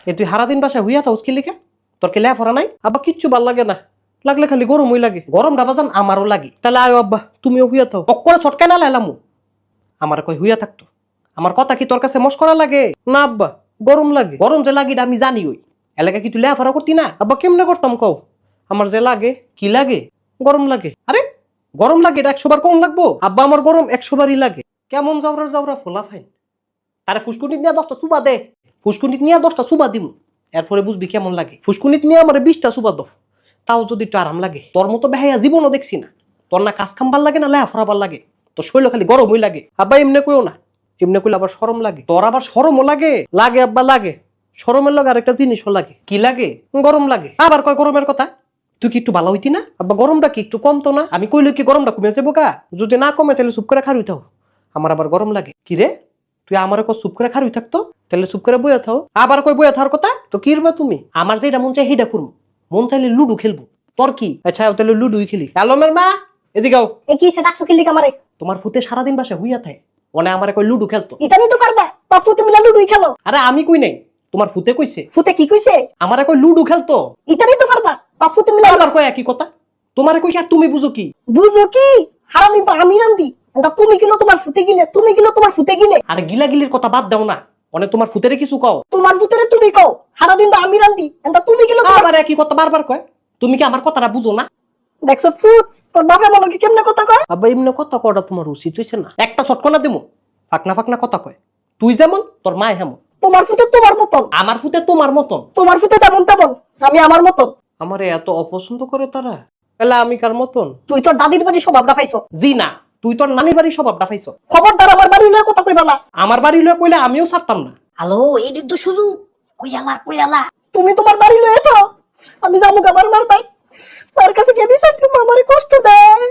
এ তুই সারাদিন বাসায় হুইয়া থাকস কি লিখে? তোর কি লেফরা নাই? আব্বা কিচ্ছু ভাল লাগে না, লাগলে খালি গরমই লাগে। গরম ডাবাজান আমারও লাগে। তাহলে আয় আব্বা, তুমিও হুইয়া থাও। অক্করে ছটকায় না লাইলামু। আমার কই হুইয়া থাকতো। আমার কথা কি তোর কাছে মস্করা লাগে? না আব্বা, গরম লাগে। গরম যে লাগে আমি জানি। ওই এলাকা কি তুই লেফরা করতি না? আব্বা কেমনে করতাম কও? আমার যে লাগে কি লাগে? গরম লাগে। আরে গরম লাগে এটা 100 বার কম লাগবো? আব্বা আমার গরম 100 বারই লাগে। কেমন যাওরা যাওরা ফোলা ফাইন। আরে ফুসকুনিত নিয়ে 10টা সুবা দে। ফুসকুনিত নিয়ে 10টা সুবা দিমু, এরপরে বুঝবি কেমন লাগে। ফুসকুনিত নিয়ে আমার 20টা সুবা দাও, তাও যদি একটু আরাম লাগে। তোর মতো বেহাইয়া জীবনও দেখছি না। তোর না কাজ কামবার লাগে না লেহা ফরাবার লাগে, তোর শরীর খালি গরমই লাগে। আব্বা এমনি কইও না, এমনি কইলে আবার শরম লাগে। তোর আবার শরমও লাগে? লাগে আব্বা লাগে। শরমের লগে আরেকটা জিনিসও লাগে। কি লাগে? গরম লাগে। আবার কয় গরমের কথা। তুই কি একটু ভালো হইতি না? আব্বা গরমটা কি একটু কমতো না? আমি কইলে কি গরমটা কমে যাবো কা? যদি না কমে তাহলে চুপ করে খারুই থাও। আমার আবার গরম লাগে। কি রে, তুই আমার কো চুপ করে খারুই থাকতো? তাহলে চুপ করে বইয়া থাও। আবার কই বইয়া থাকার কথা? তো কি রবা তুমি? আমার যেটা মন চাই সেইটা করবো। মন চাইলে লুডু খেলবো। তোর কি? আচ্ছা তাহলে লুডুই খেলি। আলমের মা এদিকে আও। এ কি সে ডাকছো কিল্লি কামারে? তোমার ফুতে সারাদিন বাসায় হুইয়া থাকে, ওনে আমার কই লুডু খেলতো। ইতানি তো পারবা, বাপু তুমি লুডুই খেলো। আরে আমি কই নাই, তোমার ফুতে কইছে। ফুতে কি কইছে? আমার কই লুডু খেলতো। ইতানি তো পারবা, বাপু তুমি আবার কই একই কথা। তোমারে কই আর তুমি বুঝো কি? বুঝো কি? সারাদিন তো আমি রান্দি, তুমি কিলো তোমার ফুতে গিলে, তুমি কিলো তোমার ফুতে গিলে। আরে গিলাগিলির কথা বাদ দাও না, অনে তোমার ফুতেরে কিছু কও। তোমার ফুতেরে তুমি কও, সারাদিন তো আমি রান্দি, তুমি কিলো আবার একই কথা বারবার কয়। তুমি কি আমার কথাটা বুঝো না? দেখছো ফুট, তোর বাপে মনে কি কেমনে কথা কয়? আব্বা এমনি কথা কটা তোমার উচিত হইছে না? একটা ছটকনা দিমু, ফাকনা ফাকনা কথা কয়। তুই যেমন তোর মা হেমন। তোমার ফুতে তোমার মতন, আমার ফুতে তোমার মতন। তোমার ফুতে যেমন তেমন, আমি আমার মতন। আমারে এত অপছন্দ করে তারা, তাহলে আমি কার মতন? তুই তোর দাদির বাড়ি স্বভাবটা পাইছো। জি না, তুই তোর নানির বাড়ির স্বভাবটা পাইছো। খবরদার আমার বাড়ি লয়ে কথা কইবা না। আমার বাড়ি লয়ে কইলে আমিও ছাড়তাম না। হ্যালো, এই তো সুযোগ। কইয়ালা তুমি তোমার বাড়ি লয়ে তো, আমি জামু আমার মার পাই, তার কাছে গিয়ে বিচার তুমি আমারে কষ্ট দেয়।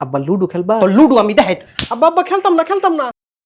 আব্বা লুডু খেলবা? লুডু আমি দেখাইতেছি। আব্বা আব্বা খেলতাম না, খেলতাম না।